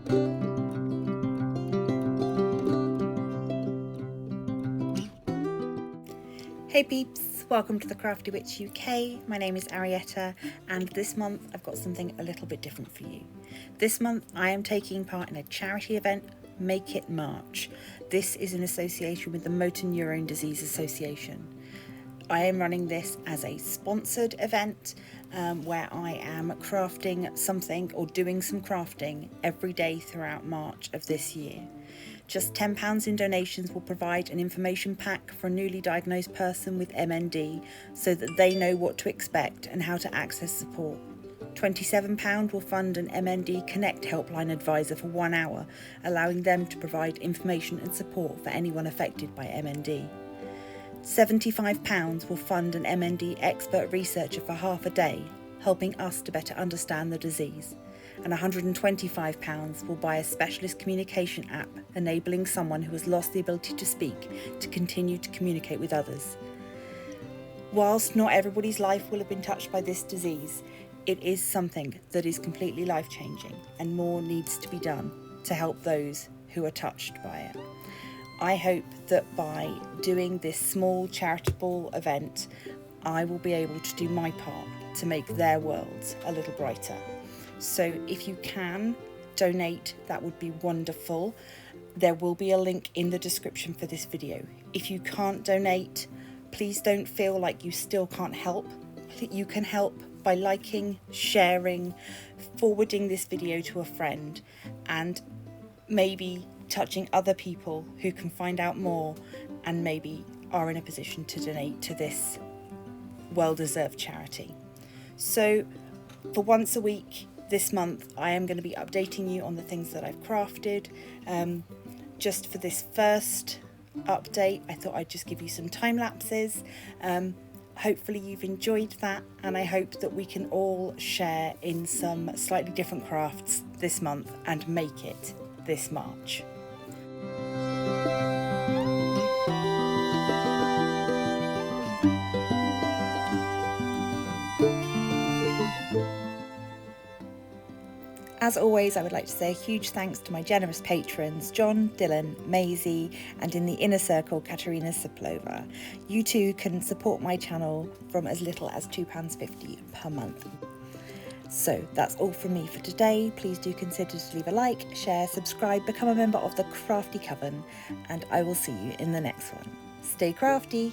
Hey peeps, welcome to the Crafty Witch UK. My name is Arietta, and this month I've got something a little bit different for you. This month I am taking part in a charity event, Make It March. This is in association with the Motor Neurone Disease Association. I am running this as a sponsored event where I am crafting something or doing some crafting every day throughout March of this year. Just £10 in donations will provide an information pack for a newly diagnosed person with MND so that they know what to expect and how to access support. £27 will fund an MND Connect helpline advisor for 1 hour, allowing them to provide information and support for anyone affected by MND. £75 will fund an MND expert researcher for half a day, helping us to better understand the disease. And £125 will buy a specialist communication app, enabling someone who has lost the ability to speak to continue to communicate with others. Whilst not everybody's life will have been touched by this disease, it is something that is completely life-changing, and more needs to be done to help those who are touched by it. I hope that by doing this small charitable event, I will be able to do my part to make their worlds a little brighter. So if you can donate, that would be wonderful. There will be a link in the description for this video. If you can't donate, please don't feel like you still can't help. You can help by liking, sharing, forwarding this video to a friend, and maybe touching other people who can find out more and maybe are in a position to donate to this well-deserved charity. So for once a week this month, I am going to be updating you on the things that I've crafted. Just for this first update, I thought I'd just give you some time lapses. Hopefully you've enjoyed that, and I hope that we can all share in some slightly different crafts this month and make it this March. As always, I would like to say a huge thanks to my generous patrons, John, Dylan, Maisie, and in the inner circle, Katerina Siplova. You too can support my channel from as little as £2.50 per month. So that's all from me for today. Please do consider to leave a like, share, subscribe, become a member of the Crafty Coven, and I will see you in the next one. Stay crafty!